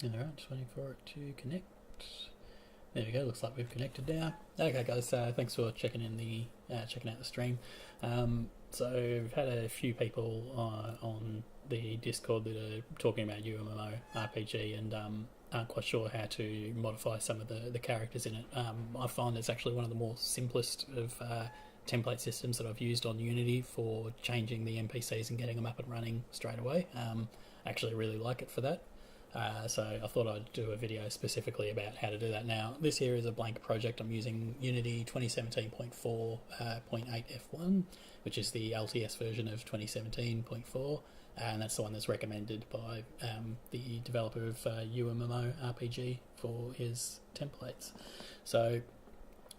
Alright, just waiting for it to connect. There we go, looks like we've connected now. Okay guys, thanks for checking out the stream. So we've had a few people on the Discord that are talking about uMMORPG and aren't quite sure how to modify some of the characters in it. I find it's actually one of the more simplest of template systems that I've used on Unity for changing the NPCs and getting them up and running straight away. I actually really like it for that. So I thought I'd do a video specifically about how to do that. Now, this here is a blank project. I'm using Unity 2017.4.8F1, which is the LTS version of 2017.4, and that's the one that's recommended by the developer of uMMORPG for his templates. So,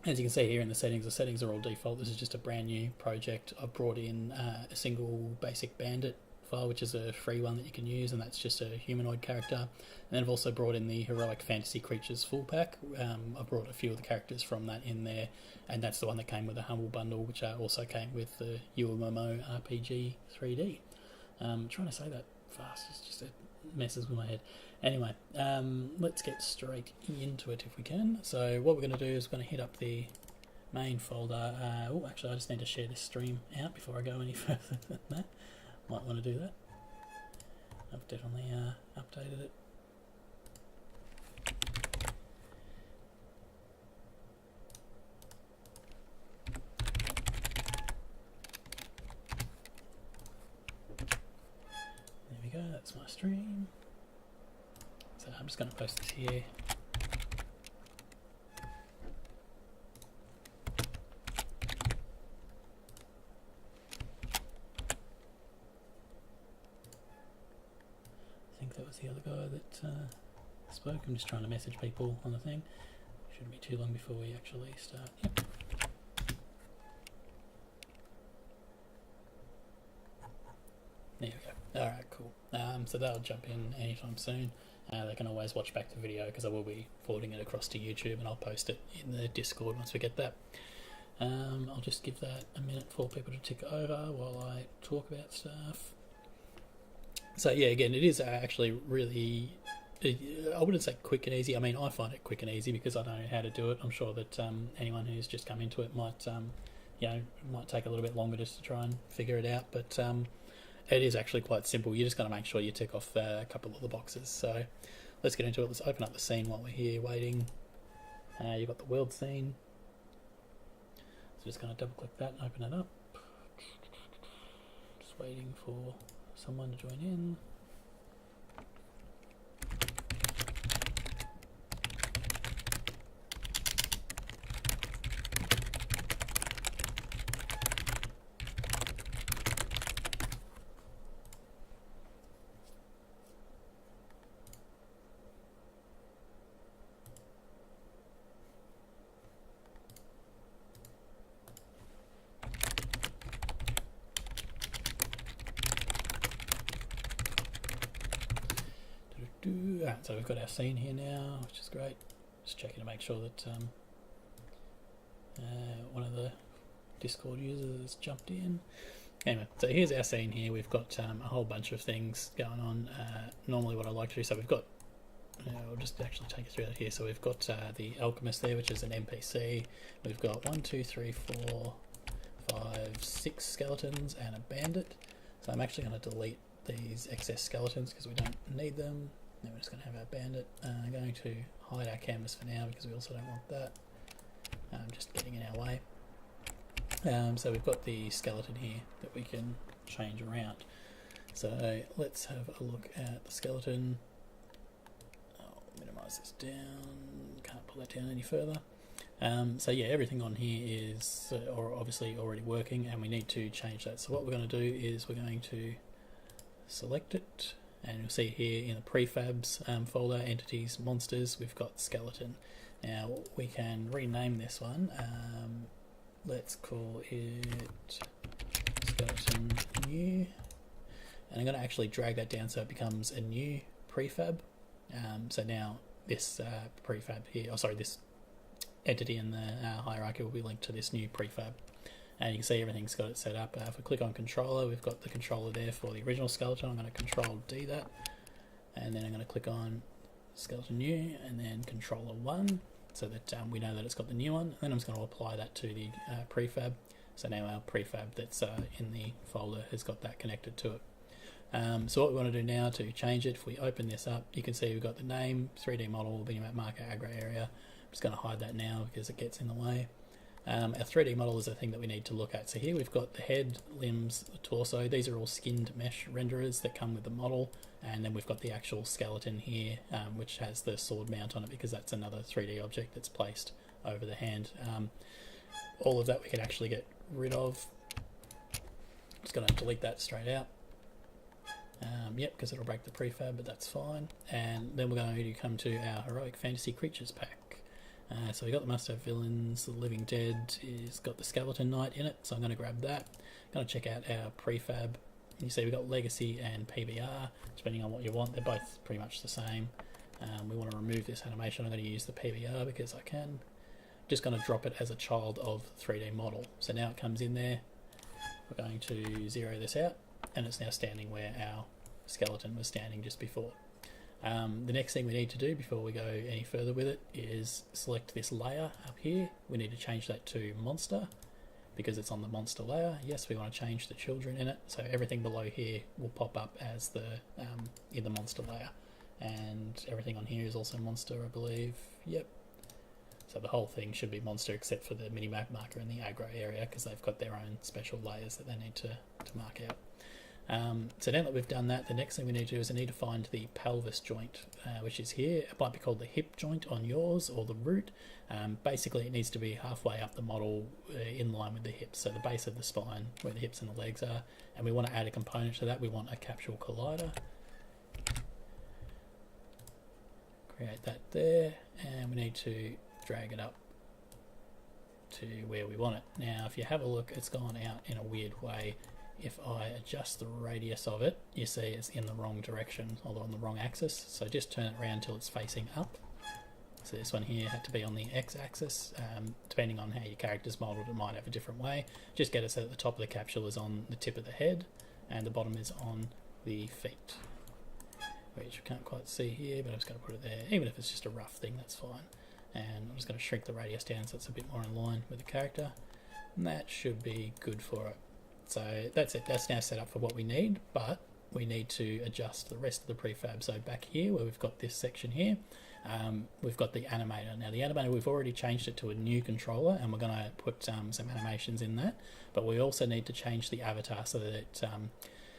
as you can see here in the settings are all default. This is just a brand new project. I've brought in a single basic Bandit file, which is a free one that you can use, and that's just a humanoid character. And then I've also brought in the Heroic Fantasy Creatures full pack. I've brought a few of the characters from that in there, and that's the one that came with the Humble Bundle, which also came with the uMMORPG 3D. I'm trying to say that fast, it's just it messes with my head. Anyway, let's get straight into it if we can. So what we're going to do is we're going to hit up the main folder. Oh, actually I just need to share this stream out before I go any further than that. Might want to do that. I've definitely updated it. There we go, that's my stream. So I'm just going to post this here. That was the other guy that spoke. I'm just trying to message people on the thing. Shouldn't be too long before we actually start. Yep. There we go. Alright, cool. So they'll jump in anytime soon. They can always watch back the video because I will be forwarding it across to YouTube, and I'll post it in the Discord once we get that. I'll just give that a minute for people to tick over while I talk about stuff. So yeah, again, it is actually really, I wouldn't say quick and easy. I mean, I find it quick and easy because I know how to do it. I'm sure that anyone who's just come into it might, might take a little bit longer just to try and figure it out. But it is actually quite simple. You just got to make sure you tick off a couple of the boxes. So let's get into it. Let's open up the scene while we're here waiting. You've got the world scene. So just going to double click that and open it up. Just waiting for someone to join in. So we've got our scene here now, which is great. Just checking to make sure that one of the Discord users has jumped in. Anyway, so here's our scene here. We've got a whole bunch of things going on. Normally what I like to do, so we've got, I'll just actually take you through that here. So we've got the Alchemist there, which is an NPC. We've got 1, 2, 3, 4, 5, 6 skeletons and a bandit. So I'm actually going to delete these excess skeletons because we don't need them. Then we're just going to have our bandit. I'm going to hide our canvas for now because we also don't want that just getting in our way. So we've got the skeleton here that we can change around. So let's have a look at the skeleton. I'll minimise this down. Can't pull that down any further. So yeah, everything on here is obviously already working, and we need to change that. So what we're going to do is we're going to select it. And you'll see here in the prefabs folder, entities, monsters, we've got skeleton. Now we can rename this one. Let's call it skeleton new. And I'm going to actually drag that down so it becomes a new prefab. So now this prefab here, this entity in the hierarchy will be linked to this new prefab. And you can see everything's got it set up. If we click on controller, we've got the controller there for the original skeleton. I'm going to control D that, and then I'm going to click on skeleton new, and then controller 1, so that we know that it's got the new one. And then I'm just going to apply that to the prefab. So now our prefab that's in the folder has got that connected to it. So what we want to do now to change it, if we open this up, you can see we've got the name, 3D model, minimap marker, aggro area. I'm just going to hide that now because it gets in the way. Our 3D model is the thing that we need to look at. So here we've got the head, limbs, the torso. These are all skinned mesh renderers that come with the model. And then we've got the actual skeleton here, which has the sword mount on it because that's another 3D object that's placed over the hand. All of that we can actually get rid of. Just going to delete that straight out. Yep, because it'll break the prefab, but that's fine. And then we're going to come to our Heroic Fantasy Creatures pack. So we've got the must-have villains, the Living Dead is got the Skeleton Knight in it, so I'm going to grab that. Going to check out our prefab. You see we've got Legacy and PBR, depending on what you want. They're both pretty much the same. We want to remove this animation. I'm going to use the PBR because I can. Just going to drop it as a child of the 3D model. So now it comes in there. We're going to zero this out, and it's now standing where our skeleton was standing just before. The next thing we need to do before we go any further with it is select this layer up here. We need to change that to monster because it's on the monster layer. Yes, we want to change the children in it, so everything below here will pop up as the in the monster layer, and everything on here is also monster, I believe. Yep. So the whole thing should be monster except for the minimap marker and the aggro area because they've got their own special layers that they need to mark out. So now that we've done that, the next thing we need to do is I need to find the pelvis joint, which is here. It might be called the hip joint on yours or the root. Basically it needs to be halfway up the model in line with the hips, so the base of the spine where the hips and the legs are, and we want to add a component to that. We want a Capsule Collider. Create that there, and we need to drag it up to where we want it. Now if you have a look, it's gone out in a weird way. If I adjust the radius of it, you see it's in the wrong direction, or on the wrong axis, so just turn it around till it's facing up. So this one here had to be on the x-axis. Depending on how your character's modelled, it might have a different way. Just get it so that the top of the capsule is on the tip of the head and the bottom is on the feet, which you can't quite see here, but I'm just going to put it there. Even if it's just a rough thing, that's fine. And I'm just going to shrink the radius down so it's a bit more in line with the character, and that should be good for it. So that's it, that's now set up for what we need, but we need to adjust the rest of the prefab. So back here where we've got this section here, we've got the animator. Now the animator, we've already changed it to a new controller and we're going to put some animations in that, but we also need to change the avatar so that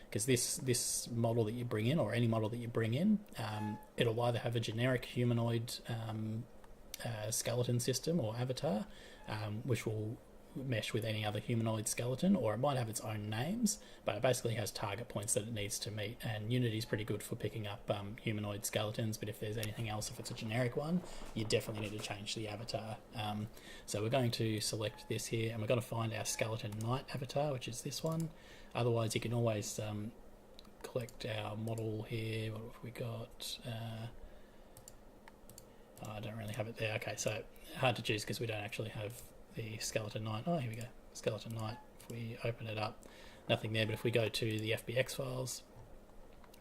because this model that you bring in, or any model that you bring in, it'll either have a generic humanoid skeleton system or avatar, which will mesh with any other humanoid skeleton, or it might have its own names, but it basically has target points that it needs to meet. And Unity's pretty good for picking up humanoid skeletons, but if there's anything else, if it's a generic one, you definitely need to change the avatar. So we're going to select this here, and we're going to find our Skeleton Knight avatar, which is this one. Otherwise you can always collect our model here. What have we got? I don't really have it there. Okay, so hard to choose because we don't actually have the Skeleton Knight. Oh, here we go, Skeleton Knight. If we open it up, nothing there, but if we go to the FBX files,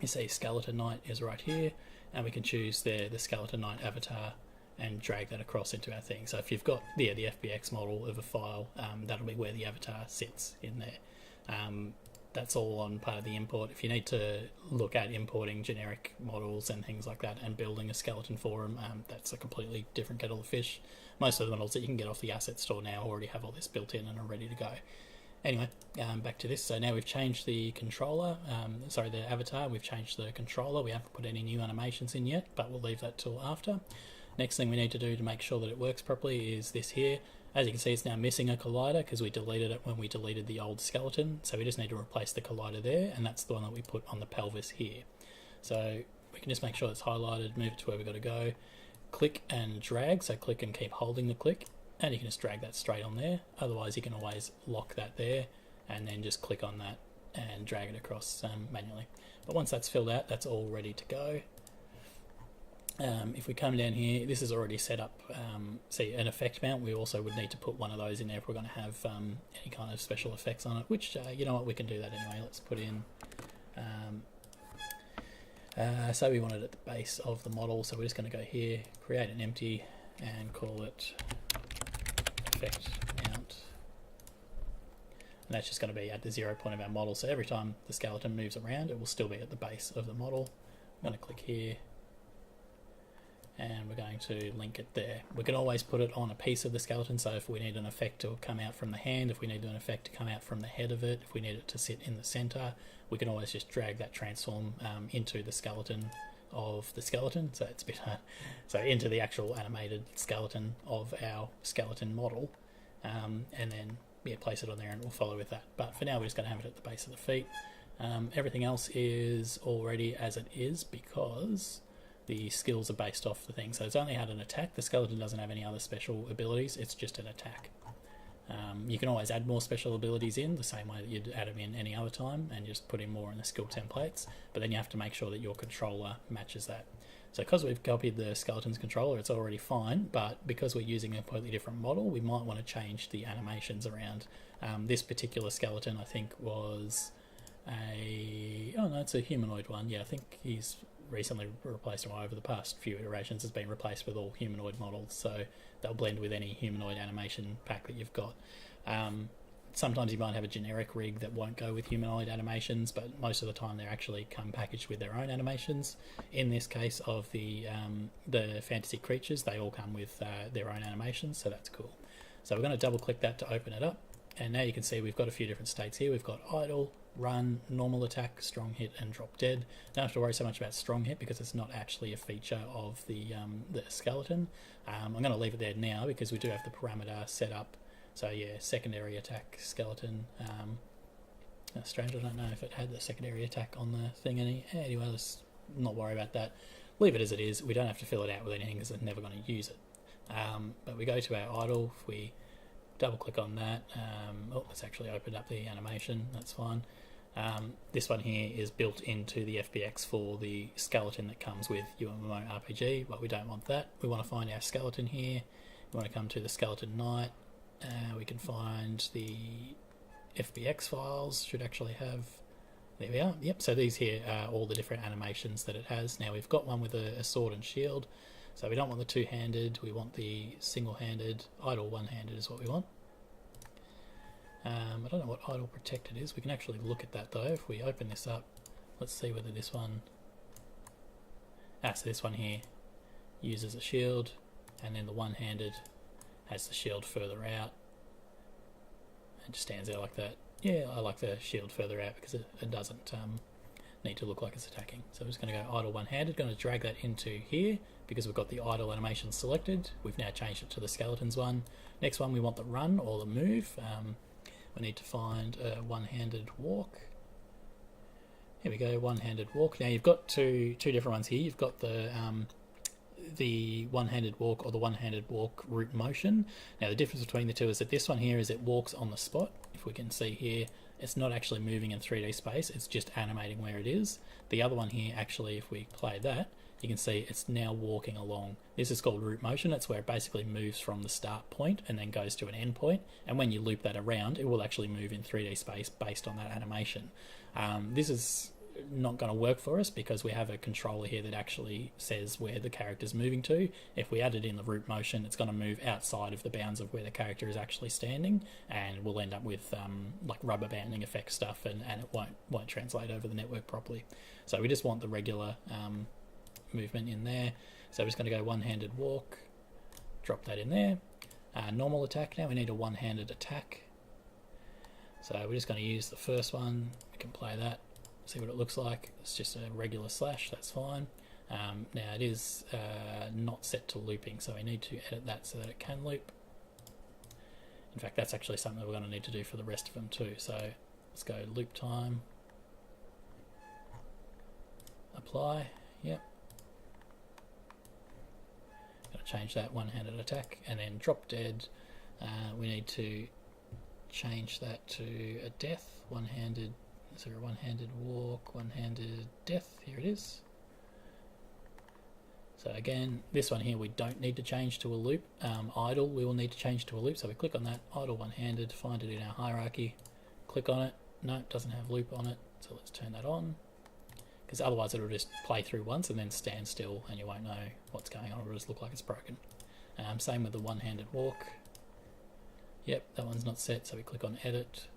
you see Skeleton Knight is right here, and we can choose the Skeleton Knight avatar and drag that across into our thing. So if you've got the FBX model of a file, that'll be where the avatar sits in there. That's all on part of the import. If you need to look at importing generic models and things like that and building a skeleton for them, that's a completely different kettle of fish. Most of the models that you can get off the asset store now already have all this built in and are ready to go. Anyway, back to this. So now we've changed the controller, the avatar, we've changed the controller. We haven't put any new animations in yet, but we'll leave that till after. Next thing we need to do to make sure that it works properly is this here. As you can see, it's now missing a collider because we deleted it when we deleted the old skeleton. So we just need to replace the collider there, and that's the one that we put on the pelvis here. So we can just make sure it's highlighted, move it to where we've got to go. Click and drag, so click and keep holding the click, and you can just drag that straight on there. Otherwise you can always lock that there and then just click on that and drag it across manually. But once that's filled out, that's all ready to go. If we come down here, this is already set up. See, an effect mount, we also would need to put one of those in there if we're going to have any kind of special effects on it, which, you know what, we can do that anyway. Let's put in So we want it at the base of the model, so we're just going to go here, create an empty, and call it effect mount. And that's just going to be at the 0 point of our model, so every time the skeleton moves around it will still be at the base of the model. I'm going to click here and we're going to link it there. We can always put it on a piece of the skeleton, so if we need an effect to come out from the hand, if we need an effect to come out from the head of it, if we need it to sit in the center, we can always just drag that transform into the skeleton of the skeleton, so it's a bit so into the actual animated skeleton of our skeleton model, and then place it on there and we'll follow with that. But for now we're just going to have it at the base of the feet. Everything else is already as it is because the skills are based off the thing. So it's only had an attack. The skeleton doesn't have any other special abilities. It's just an attack. You can always add more special abilities in the same way that you'd add them in any other time and just put in more in the skill templates. But then you have to make sure that your controller matches that. So because we've copied the skeleton's controller, it's already fine. But because we're using a completely different model, we might want to change the animations around. This particular skeleton, I think, was it's a humanoid one. Yeah, I think he's recently replaced, or over the past few iterations has been replaced with all humanoid models, so they'll blend with any humanoid animation pack that you've got. Sometimes you might have a generic rig that won't go with humanoid animations, but most of the time they actually come packaged with their own animations. In this case of the fantasy creatures, they all come with their own animations, so that's cool. So we're going to double click that to open it up, and now you can see we've got a few different states here. We've got idle, run, normal attack, strong hit, and drop dead. Don't have to worry so much about strong hit because it's not actually a feature of the skeleton. I'm going to leave it there now because we do have the parameter set up. So yeah, secondary attack skeleton. Strange, I don't know if it had the secondary attack on the thing. Anyway, let's not worry about that. Leave it as it is. We don't have to fill it out with anything because it's never going to use it. But we go to our idle. If we double click on that, it's actually opened up the animation. That's fine. This one here is built into the FBX for the skeleton that comes with uMMORPG, but we don't want that. We want to find our skeleton here. We want to come to the skeleton knight. We can find the FBX files. Should actually have, there we are. Yep, so these here are all the different animations that it has. Now we've got one with a sword and shield, so we don't want the two-handed, we want the single-handed. Idle one-handed is what we want. I don't know what idle protected is. We can actually look at that though. If we open this up, let's see whether this one, so this one here uses a shield, and then the one-handed has the shield further out and just stands there like that. Yeah, I like the shield further out because it doesn't need to look like it's attacking. So I'm just going to go idle one-handed, going to drag that into here because we've got the idle animation selected. We've now changed it to the skeletons one. Next one, we want the run or the move. We need to find a one-handed walk. Here we go, one-handed walk. Now you've got two different ones here. You've got the one-handed walk or the one-handed walk root motion. Now the difference between the two is that this one here is it walks on the spot. If we can see here, it's not actually moving in 3D space, it's just animating where it is. The other one here, actually, if we play that, you can see it's now walking along. This is called root motion. It's where it basically moves from the start point and then goes to an end point, and when you loop that around, it will actually move in 3D space based on that animation. This is not going to work for us because we have a controller here that actually says where the character's moving to. If we add it in the root motion, it's going to move outside of the bounds of where the character is actually standing, and we'll end up with like rubber banding effect stuff, and it won't translate over the network properly. So we just want the regular movement in there. So we're just going to go one-handed walk, drop that in there. Normal attack. Now we need a one-handed attack, so we're just going to use the first one. We can play that, see what it looks like. It's just a regular slash, that's fine. Now it is not set to looping, so we need to edit that so that it can loop. In fact, that's actually something that we're going to need to do for the rest of them too. So let's go loop time, apply, yep. Going to change that one-handed attack, and then drop dead. We need to change that to a death, one-handed. So a one-handed walk, one-handed death, here it is. So again, this one here we don't need to change to a loop. Idle we will need to change to a loop, so we click on that, idle one-handed, find it in our hierarchy, click on it. No, it doesn't have loop on it, so let's turn that on. because otherwise it'll just play through once and then stand still and you won't know what's going on. It'll just look like it's broken. Same with the one-handed walk. Yep, that one's not set, so we click on edit.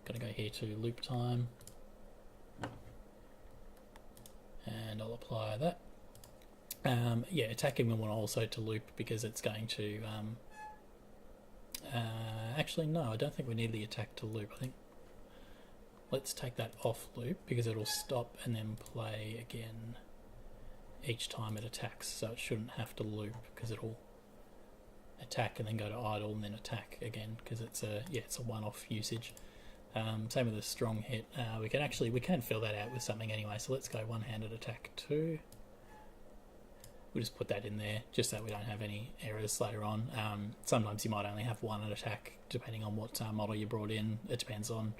Gonna go here to loop time, and I'll apply that. Yeah, attacking we want also to loop because it's going to actually no, I don't think we need the attack to loop. I think let's take that off loop because it'll stop and then play again each time it attacks, so it shouldn't have to loop because it'll attack and then go to idle and then attack again because it's a one-off usage. Same with the strong hit. We can fill that out with something anyway, so let's go one-handed attack 2. We'll just put that in there just so we don't have any errors later on. Sometimes you might only have one attack depending on what model you brought in. It depends on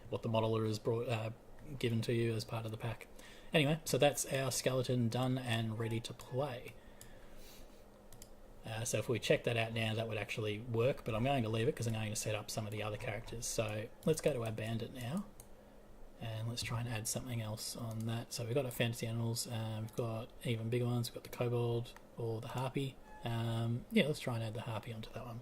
what the modeler has given to you as part of the pack. Anyway, so that's our skeleton done and ready to play. So if we check that out now, that would actually work, but I'm going to leave it because I'm going to set up some of the other characters. So let's go to our Bandit now, and let's try and add something else on that. So we've got our fantasy animals, we've got even bigger ones, we've got the kobold or the harpy. Yeah, let's try and add the harpy onto that one.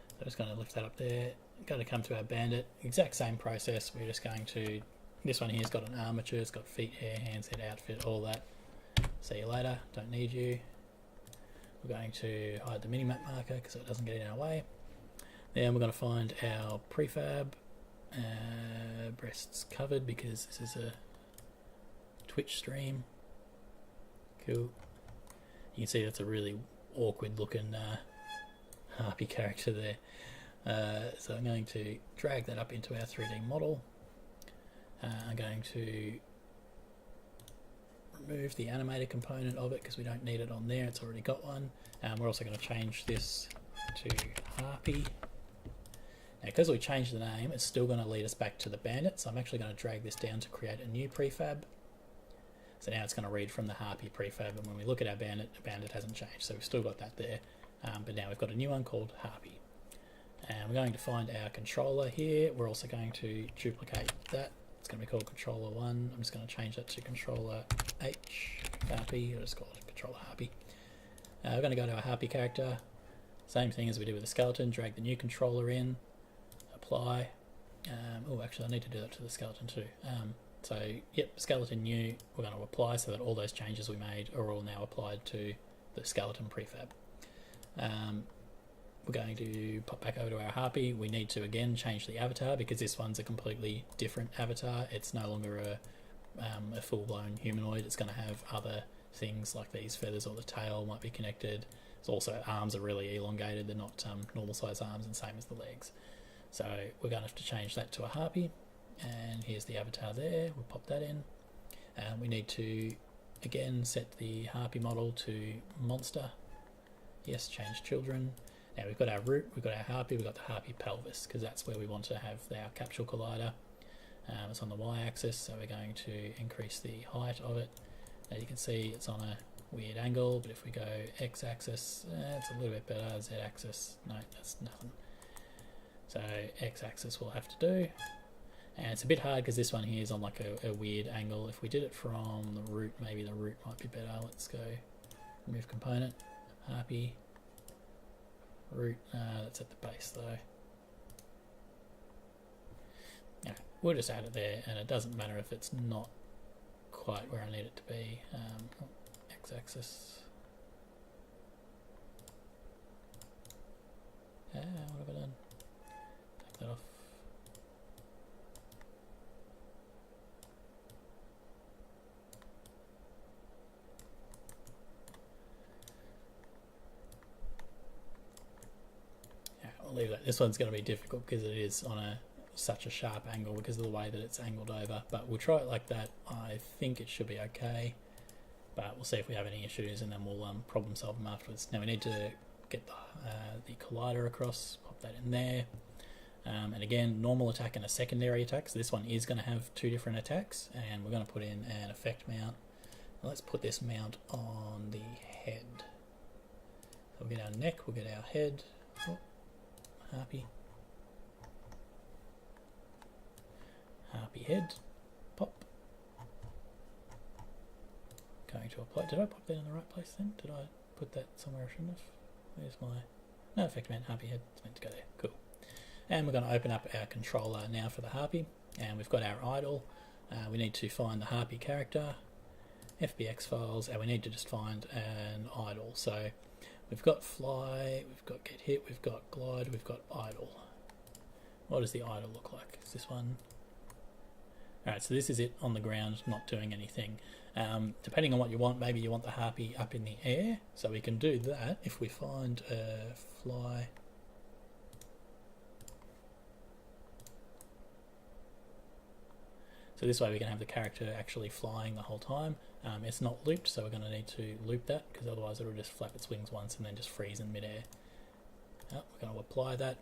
So I'm just going to lift that up there. Going to come to our Bandit, exact same process. We're just going to, this one here's got an armature, it's got feet, hair, hands, head, outfit, all that. See you later, don't need you. We're going to hide the minimap marker because it doesn't get in our way. Then we're going to find our prefab, breasts covered because this is a Twitch stream. Cool. You can see that's a really awkward looking harpy character there. So I'm going to drag that up into our 3D model. I'm going to remove the animated component of it because we don't need it on there, it's already got one. We're also going to change this to harpy. Now because we changed the name, it's still going to lead us back to the Bandit, so I'm actually going to drag this down to create a new prefab. So now it's going to read from the harpy prefab, and when we look at our Bandit, the Bandit hasn't changed, so we've still got that there, but now we've got a new one called harpy. And we're going to find our controller here. We're also going to duplicate that. It's going to be called controller 1. I'm just going to change that to controller H harpy. I'll just call it controller harpy. We're going to go to our harpy character. Same thing as we did with the skeleton. Drag the new controller in. Apply. Oh, actually, I need to do that to the skeleton too. So, yep, skeleton new. We're going to apply so that all those changes we made are all now applied to the skeleton prefab. We're going to pop back over to our harpy. We need to again change the avatar because this one's a completely different avatar. It's no longer a full-blown humanoid. It's going to have other things like these feathers, or the tail might be connected. It's also, arms are really elongated. They're not normal size arms, and same as the legs. So we're going to have to change that to a harpy. And here's the avatar there. We'll pop that in. We need to again set the harpy model to monster. Yes, change children. Now we've got our root, we've got our harpy, we've got the harpy pelvis, because that's where we want to have our capsule collider. It's on the y-axis, so we're going to increase the height of it. Now you can see it's on a weird angle, but if we go x-axis, it's a little bit better. Z-axis, no, that's nothing. So x-axis we'll have to do. And it's a bit hard because this one here is on like a weird angle. If we did it from the root, maybe the root might be better. Let's go remove component, harpy. Root, that's at the base though. Yeah, we'll just add it there, and it doesn't matter if it's not quite where I need it to be. X-axis. What have I done? Take that off. Leave that. This one's going to be difficult because it is on such a sharp angle because of the way that it's angled over, but we'll try it like that. I think it should be okay, but we'll see if we have any issues, and then we'll problem solve them afterwards. Now we need to get the collider across, pop that in there, and again, normal attack and a secondary attack. So this one is going to have two different attacks, and we're going to put in an effect mount. Now let's put this mount on the head. So we'll get our neck, we'll get our head. Oh. Harpy head, pop, going to apply. Did I pop that in the right place then? Did I put that somewhere I shouldn't have? Where's my... No, effect man, harpy head. It's meant to go there. Cool. And we're going to open up our controller now for the harpy. And we've got our idle. We need to find the harpy character, FBX files, and we need to just find an idle. So we've got fly, we've got get hit, we've got glide, we've got idle. What does the idle look like? Is this one? Alright, so this is it on the ground, not doing anything. Depending on what you want, maybe you want the harpy up in the air, so we can do that if we find a fly. So this way we can have the character actually flying the whole time. It's not looped, so we're going to need to loop that, because otherwise it'll just flap its wings once and then just freeze in midair. We're going to apply that,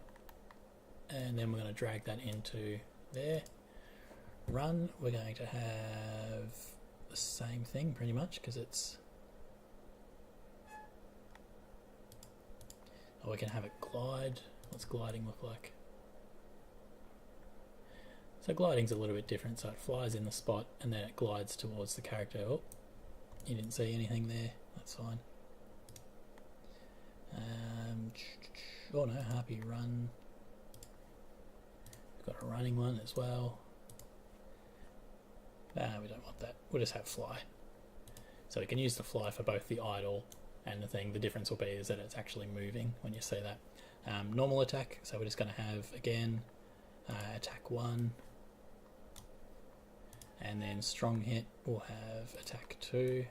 and then we're going to drag that into there. Run, we're going to have the same thing pretty much, because it's... Oh, we can have it glide. What's gliding look like? So gliding's a little bit different, so it flies in the spot and then it glides towards the character. Oh, you didn't see anything there, that's fine. Oh no, harpy run. We've got a running one as well. We don't want that, we'll just have fly. So we can use the fly for both the idle and the thing. The difference will be is that it's actually moving when you see that. Normal attack, so we're just going to have, again, attack 1. And then strong hit, we'll have attack 2.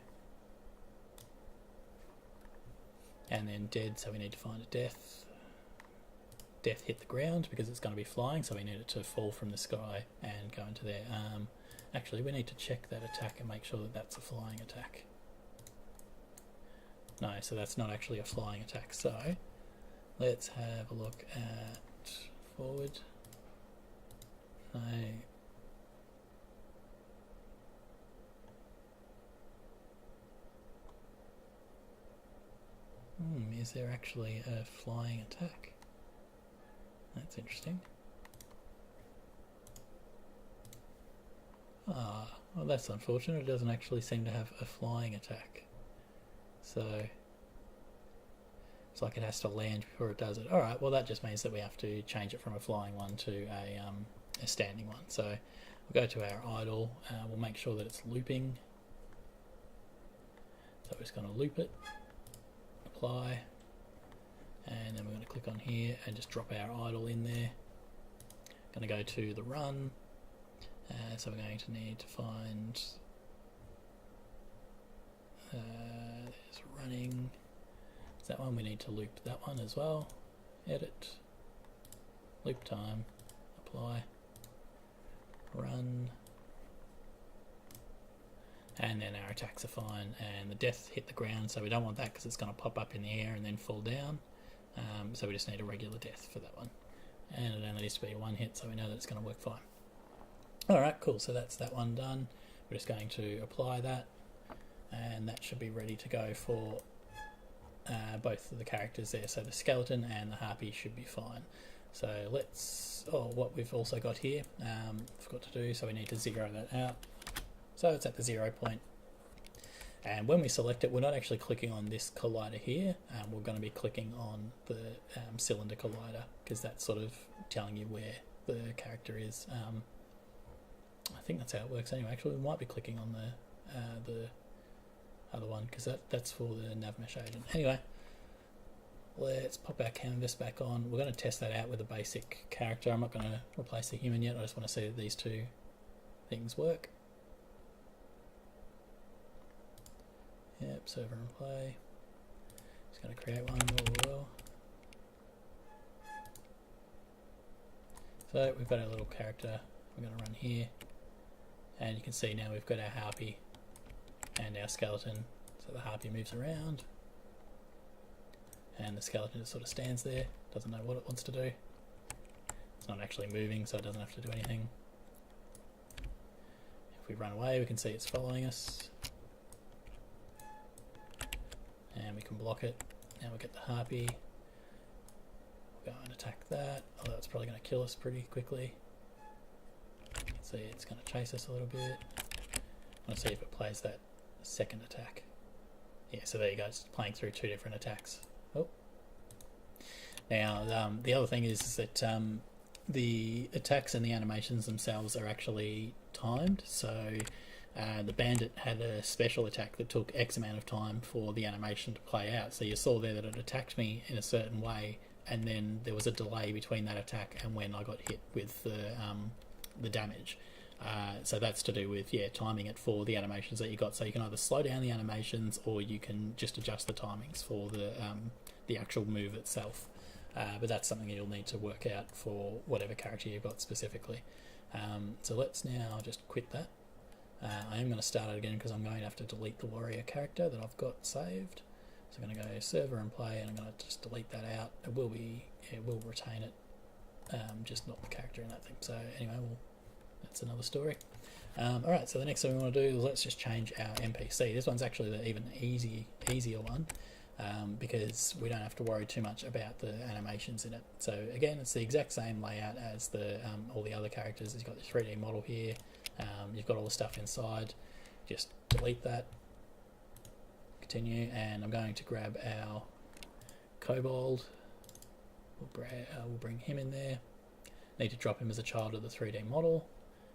And then dead, so we need to find a death. Death hit the ground because it's going to be flying, so we need it to fall from the sky and go into there. Actually, we need to check that attack and make sure that that's a flying attack. No, so that's not actually a flying attack. So let's have a look at forward. No. Is there actually a flying attack? That's interesting. Ah, well that's unfortunate. It doesn't actually seem to have a flying attack. So it's like it has to land before it does it. Alright, well that just means that we have to change it from a flying one to a standing one. So we'll go to our idle, we'll make sure that it's looping. So we're just going to loop it, apply, and then we're going to click on here and just drop our idle in there. Going to go to the run, so we're going to need to find there's running. Is that one? We need to loop that one as well. Edit, loop time, apply, run, and then our attacks are fine, and the death hit the ground, so we don't want that because it's going to pop up in the air and then fall down. So we just need a regular death for that one, and it only needs to be a one hit, so we know that it's going to work fine. Alright, cool, so that's that one done. We're just going to apply that, and that should be ready to go for both of the characters there. So the skeleton and the harpy should be fine. So let's, what we've also got here, forgot to do, so we need to zero that out. So it's at the 0 point. And when we select it, we're not actually clicking on this collider here. We're going to be clicking on the cylinder collider, because that's sort of telling you where the character is. I think that's how it works anyway. Actually, we might be clicking on the other one, because that's for the navmesh agent. Anyway, let's pop our canvas back on. We're going to test that out with a basic character. I'm not going to replace the human yet. I just want to see that these two things work. Yep, server and play. Just going to create one as well. So we've got our little character. We're going to run here, and you can see now we've got our harpy and our skeleton. So the harpy moves around, and the skeleton just sort of stands there, doesn't know what it wants to do. It's not actually moving, so it doesn't have to do anything. If we run away, we can see it's following us. And we can block it. Now we get the harpy. We'll go and attack that, although it's probably going to kill us pretty quickly. You can see it's going to chase us a little bit. I want to see if it plays that second attack. Yeah, so there you go, it's playing through 2 different attacks. Oh. Now, the other thing is that the attacks and the animations themselves are actually timed, so the Bandit had a special attack that took X amount of time for the animation to play out. So you saw there that it attacked me in a certain way, and then there was a delay between that attack and when I got hit with the damage. So that's to do with timing it for the animations that you got. So you can either slow down the animations or you can just adjust the timings for the actual move itself. But that's something you'll need to work out for whatever character you've got specifically. So let's now just quit that. I am going to start it again because I'm going to have to delete the warrior character that I've got saved. So I'm going to go server and play, and I'm going to just delete that out. It will retain it, just not the character in that thing. So anyway, that's another story. Alright, so the next thing we want to do is let's just change our NPC. This one's actually the even easier one, because we don't have to worry too much about the animations in it. So again, it's the exact same layout as all the other characters. You've got the 3D model here. You've got all the stuff inside. Just delete that, continue, and I'm going to grab our kobold. We'll bring him in there. Need to drop him as a child of the 3D model.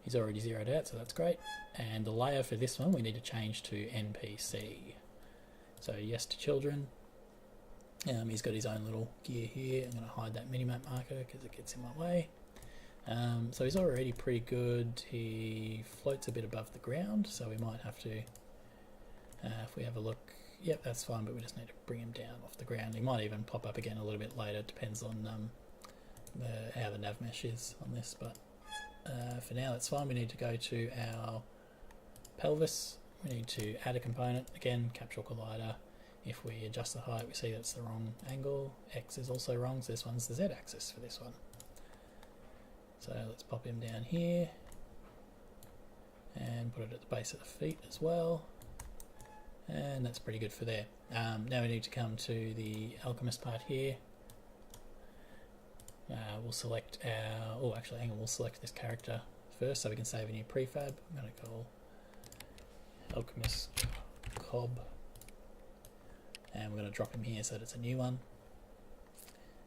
He's already zeroed out, so that's great. And the layer for this one we need to change to NPC. So yes to children. He's got his own little gear here. I'm going to hide that minimap marker because it gets in my way. So he's already pretty good. He floats a bit above the ground, so we might have to, if we have a look, yep, that's fine, but we just need to bring him down off the ground. He might even pop up again a little bit later, depends on how the nav mesh is on this, but for now that's fine. We need to go to our pelvis. We need to add a component, again, Capsule Collider. If we adjust the height, we see that's the wrong angle. X is also wrong, so this one's the Z axis for this one. So let's pop him down here and put it at the base of the feet as well. And that's pretty good for there. Now we need to come to the alchemist part here. We'll select our, we'll select this character first so we can save a new prefab. I'm going to call alchemist cob, and we're going to drop him here so that it's a new one.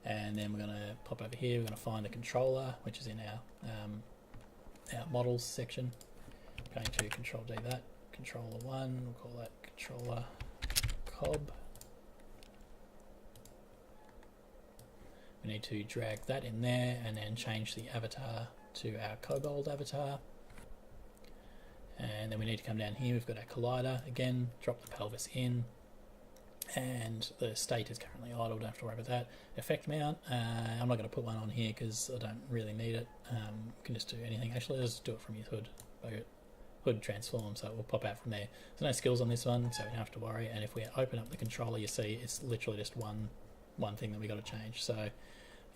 And then we're going to pop over here, we're going to find the controller, which is in our models section. I'm going to control D that, controller 1, we'll call that controller cob. We need to drag that in there and then change the avatar to our kobold avatar. And then we need to come down here, we've got our collider, again, drop the pelvis in. And the state is currently idle, don't have to worry about that. Effect mount, I'm not going to put one on here because I don't really need it. You can just do anything. Actually, let's do it from your hood. Hood transform, so it will pop out from there. There's no skills on this one, so we don't have to worry. And if we open up the controller, you see it's literally just one thing that we got to change. So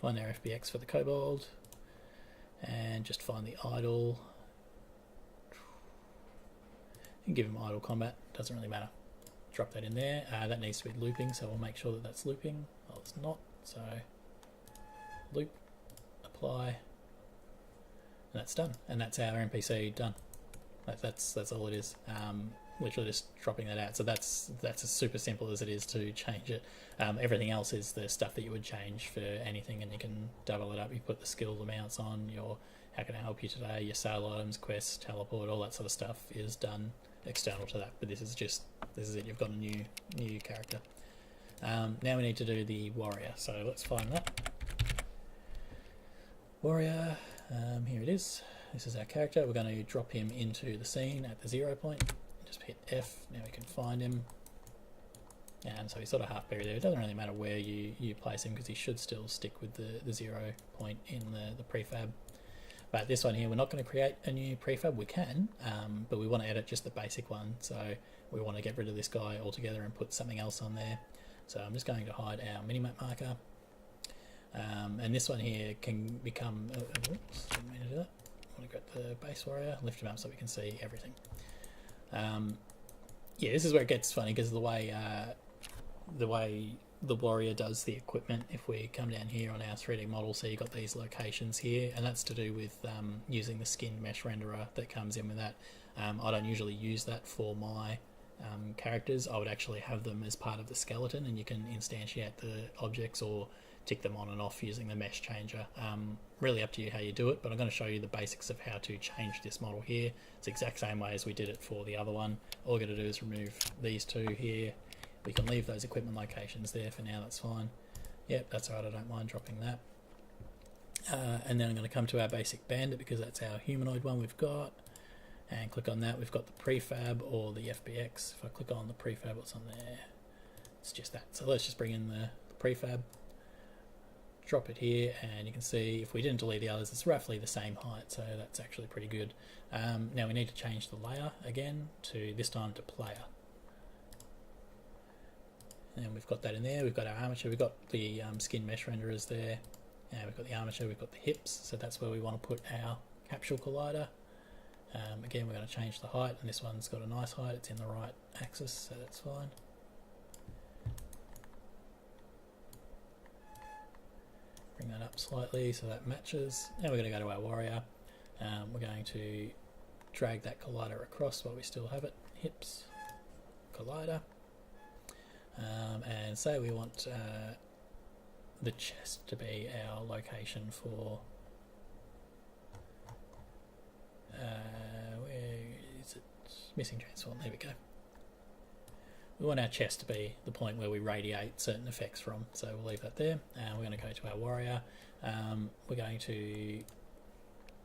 find our FBX for the kobold, and just find the idle. And give him idle combat, doesn't really matter. Drop that in there. That needs to be looping, so we'll make sure that that's looping. Well, it's not, so loop, apply, and that's done. And that's our NPC done. That's all it is. Literally just dropping that out. So that's as super simple as it is to change it. Everything else is the stuff that you would change for anything, and you can double it up. You put the skill amounts on, your how can I help you today, your sale items, quests, teleport, all that sort of stuff is done external to that. But this is it. You've got a new character. Now we need to do the warrior. So let's find that warrior. Here it is. This is our character. We're going to drop him into the scene at the 0 point. Just hit F. Now we can find him. And so he's sort of half buried there. It doesn't really matter where you place him because he should still stick with the 0 point in the prefab. But this one here, we're not going to create a new prefab. We can, but we want to edit just the basic one. So we want to get rid of this guy altogether and put something else on there. So I'm just going to hide our minimap marker. And this one here can become... oops, didn't mean to do that. I want to grab the base warrior, lift him up so we can see everything. Yeah, this is where it gets funny because the way the warrior does the equipment, if we come down here on our 3D model, so you've got these locations here, and that's to do with using the skin mesh renderer that comes in with that. I don't usually use that for my characters, I would actually have them as part of the skeleton, and you can instantiate the objects or tick them on and off using the mesh changer. Really up to you how you do it, but I'm going to show you the basics of how to change this model here. It's the exact same way as we did it for the other one. All we're going to do is remove these two here. We can leave those equipment locations there for now, that's fine. Yep, that's alright, I don't mind dropping that. And then I'm going to come to our basic bandit because that's our humanoid one we've got. And click on that, we've got the prefab or the FBX. If I click on the prefab, what's on there? It's just that. So let's just bring in the prefab, drop it here, and you can see if we didn't delete the others, it's roughly the same height, so that's actually pretty good. Now we need to change the layer again to this time to player. And we've got that in there, we've got our armature, we've got the skin mesh renderers there, and we've got the armature, we've got the hips, so that's where we want to put our Capsule Collider. Again, we're going to change the height, and this one's got a nice height, it's in the right axis, so that's fine. Bring that up slightly so that matches. Now we're going to go to our warrior. We're going to drag that collider across while we still have it. Hips, collider. And say we want the chest to be our location for where is it? Missing transform, there we go. We want our chest to be the point where we radiate certain effects from, so we'll leave that there. We're going to go to our warrior. We're going to,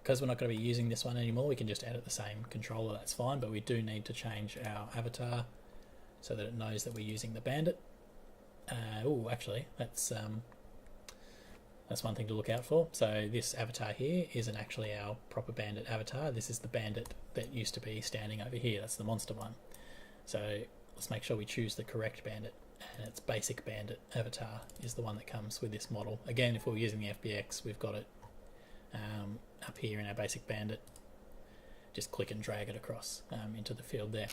because we're not going to be using this one anymore, we can just edit the same controller, that's fine, but we do need to change our avatar so that it knows that we're using the bandit. Oh, actually, that's one thing to look out for. So this avatar here isn't actually our proper bandit avatar. This is the bandit that used to be standing over here. That's the monster one. So let's make sure we choose the correct bandit, and its basic bandit avatar is the one that comes with this model. Again, if we were using the FBX, we've got it up here in our basic bandit. Just click and drag it across into the field there.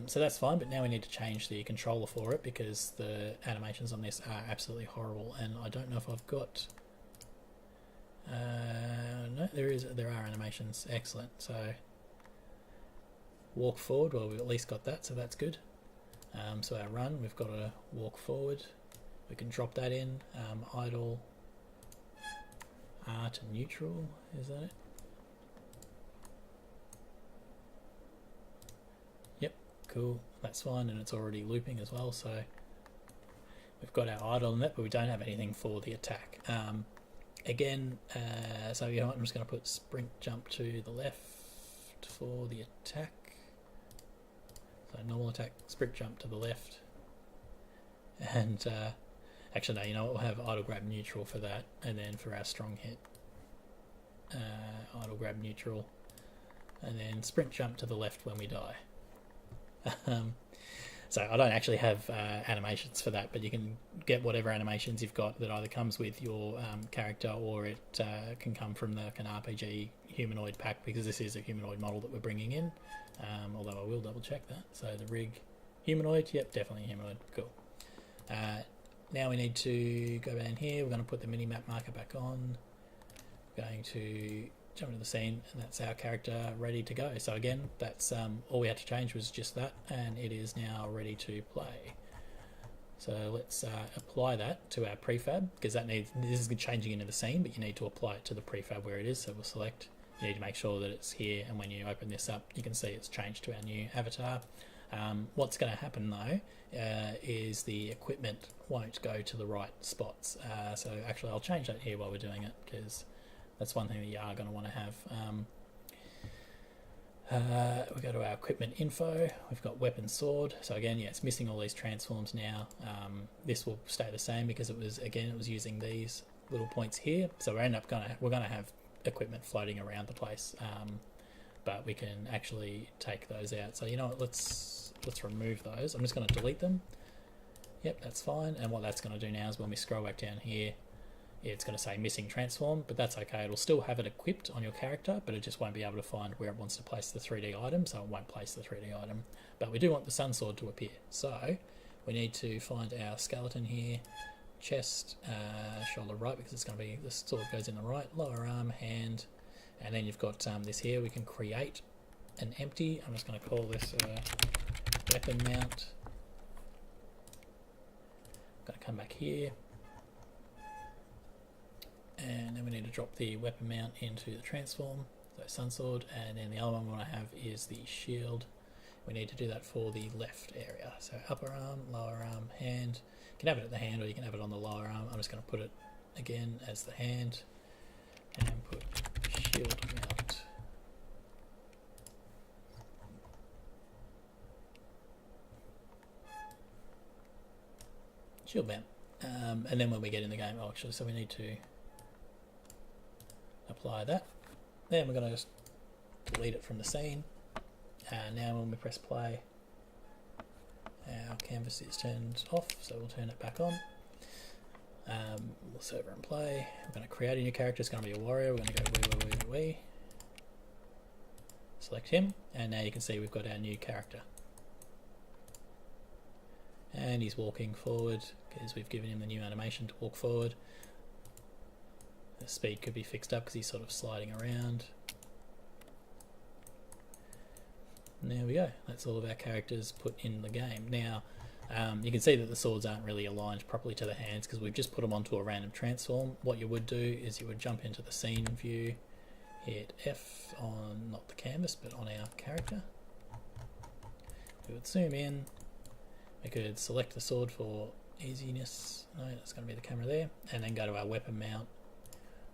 So that's fine, but now we need to change the controller for it because the animations on this are absolutely horrible, and I don't know if I've got no, there are animations. Excellent. So walk forward, well, we've at least got that, so that's good. So our run, we've got to walk forward, we can drop that in. Idle R to neutral, is that it? Cool, that's fine, and it's already looping as well, so we've got our idle in that, but we don't have anything for the attack. Again, so you know what, I'm just going to put sprint jump to the left for the attack. So normal attack, sprint jump to the left, and actually no, you know what, we'll have idle grab neutral for that, and then for our strong hit, idle grab neutral, and then sprint jump to the left when we die. So I don't actually have animations for that, but you can get whatever animations you've got that either comes with your character, or it can come from the RPG humanoid pack, because this is a humanoid model that we're bringing in, although I will double check that. So the rig humanoid, yep, definitely humanoid, cool. Now we need to go down here, we're going to put the mini-map marker back on, we're going to jump into the scene, and that's our character ready to go. So again, that's all we had to change was just that, and it is now ready to play. So let's apply that to our prefab, because that needs, this is changing into the scene, but you need to apply it to the prefab where it is. So we'll select, you need to make sure that it's here, and when you open this up you can see it's changed to our new avatar. What's going to happen though is the equipment won't go to the right spots, so actually I'll change that here while we're doing it, because that's one thing that you are going to want to have. We go to our equipment info, we've got weapon sword, so again, yeah, it's missing all these transforms now. This will stay the same because it was using these little points here, so we're going to have equipment floating around the place, but we can actually take those out. So you know what, let's remove those. I'm just going to delete them. Yep, that's fine, and what that's going to do now is when we scroll back down here, it's going to say missing transform, but that's okay. It'll still have it equipped on your character, but it just won't be able to find where it wants to place the 3D item, so it won't place the 3D item. But we do want the sun sword to appear, so we need to find our skeleton here, chest, shoulder right, because it's going to be, the sword goes in the right, lower arm, hand, and then you've got this here. We can create an empty, I'm just going to call this weapon mount. Got to come back here. And then we need to drop the weapon mount into the transform, so sunsword, and then the other one we want to have is the shield. We need to do that for the left area. So upper arm, lower arm, hand. You can have it at the hand or you can have it on the lower arm. I'm just going to put it again as the hand and put shield mount. Shield mount. And then when we get in the game, oh actually, so we need to apply that. Then we're going to just delete it from the scene. Now when we press play, our canvas is turned off, so we'll turn it back on. We'll server and play. We're going to create a new character. It's going to be a warrior. We're going to go we. Select him, and now you can see we've got our new character. And he's walking forward because we've given him the new animation to walk forward. The speed could be fixed up because he's sort of sliding around. And there we go. That's all of our characters put in the game. Now, you can see that the swords aren't really aligned properly to the hands because we've just put them onto a random transform. What you would do is you would jump into the scene view, hit F on not the canvas but on our character. We would zoom in. We could select the sword for easiness. No, that's going to be the camera there. And then go to our weapon mount.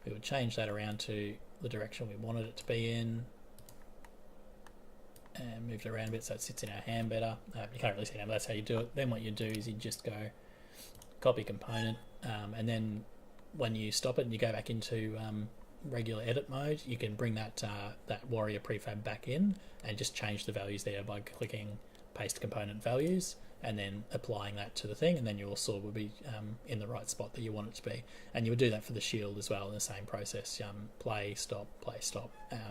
We would change that around to the direction we wanted it to be in. And move it around a bit so it sits in our hand better. You can't really see now, but that's how you do it. Then what you do is you just go copy component, and then when you stop it and you go back into regular edit mode, you can bring that that warrior prefab back in and just change the values there by clicking paste component values and then applying that to the thing, and then your sword will be in the right spot that you want it to be. And you would do that for the shield as well in the same process. Play, stop,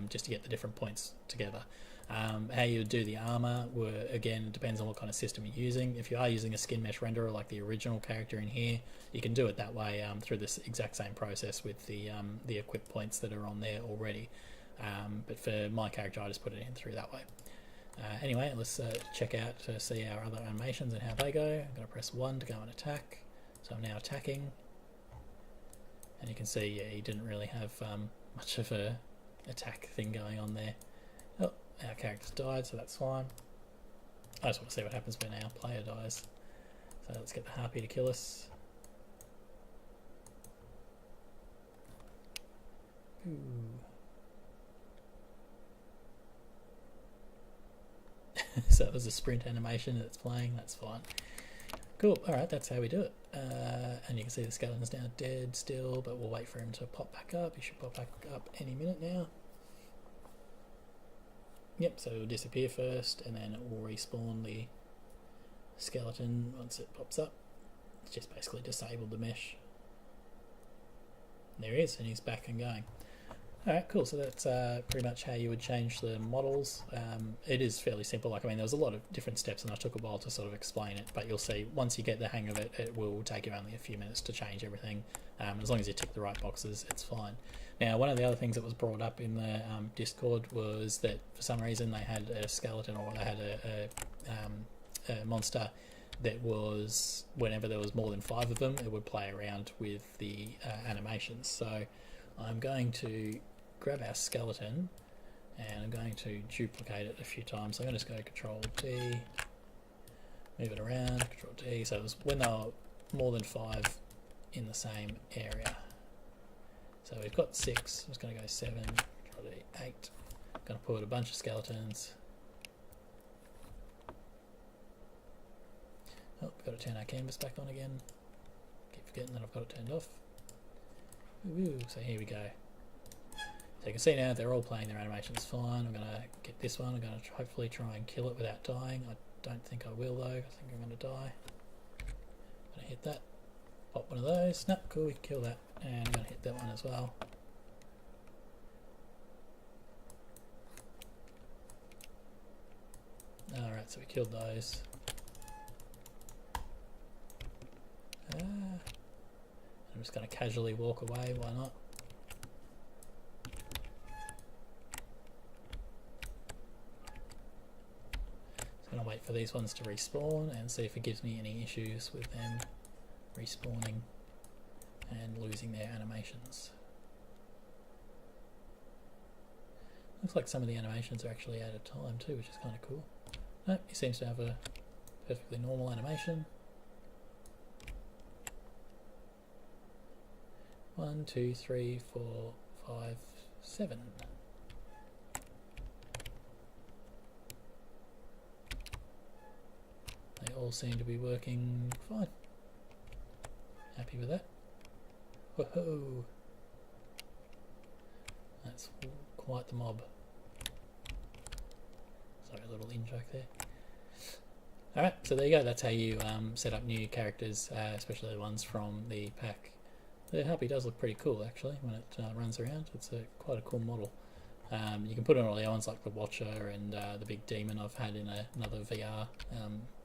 just to get the different points together. How you would do the armor again depends on what kind of system you're using. If you are using a skin mesh renderer like the original character in here, you can do it that way through this exact same process with the equip points that are on there already. But for my character, I just put it in through that way. Anyway, let's check out to see our other animations and how they go. I'm going to press 1 to go and attack. So I'm now attacking. And you can see, yeah, he didn't really have much of a attack thing going on there. Oh, our character's died, so that's fine. I just want to see what happens when our player dies. So let's get the harpy to kill us. Ooh. So it was a sprint animation that's playing, that's fine. Cool, alright, that's how we do it. And you can see the skeleton's now dead still, but we'll wait for him to pop back up. He should pop back up any minute now. Yep, so it'll disappear first, and then it will respawn the skeleton once it pops up. It's just basically disabled the mesh. And there he is, and he's back and going. Alright, cool, so that's pretty much how you would change the models. It is fairly simple. Like, I mean, there was a lot of different steps and I took a while to sort of explain it, but you'll see once you get the hang of it, it will take you only a few minutes to change everything. As long as you tick the right boxes, it's fine. Now, one of the other things that was brought up in the Discord was that for some reason they had a skeleton, or they had a monster that was, whenever there was more than 5 of them, it would play around with the animations. So I'm going to grab our skeleton and I'm going to duplicate it a few times. So I'm going to just go Control D, move it around, Control D. So it was when they were more than 5 in the same area. So we've got 6. I'm just going to go 7, Control D, 8. I'm going to put a bunch of skeletons. Oh, we've got to turn our canvas back on again. Keep forgetting that I've got it turned off. Ooh, so here we go. So you can see now they're all playing their animations fine. I'm going to get this one. I'm going to hopefully try and kill it without dying. I don't think I will though. I think I'm going to die. I'm going to hit that. Pop one of those. Snap, cool, we can kill that. And I'm going to hit that one as well. Alright, so we killed those. I'm just going to casually walk away, why not? Just going to wait for these ones to respawn and see if it gives me any issues with them respawning and losing their animations. Looks like some of the animations are actually out of time too, which is kind of cool. Nope, he seems to have a perfectly normal animation. 1, 2, 3, 4, 5, 7. They all seem to be working fine. Happy with that. Whoa! That's quite the mob. Sorry, a little in joke there. Alright, so there you go. That's how you set up new characters, especially the ones from the pack. The Harpy does look pretty cool actually when it runs around. It's quite a cool model. You can put on all the other ones like the Watcher and the big demon I've had in another VR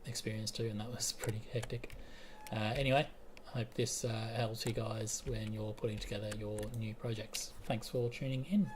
experience too, and that was pretty hectic. Anyway, I hope this helps you guys when you're putting together your new projects. Thanks for tuning in.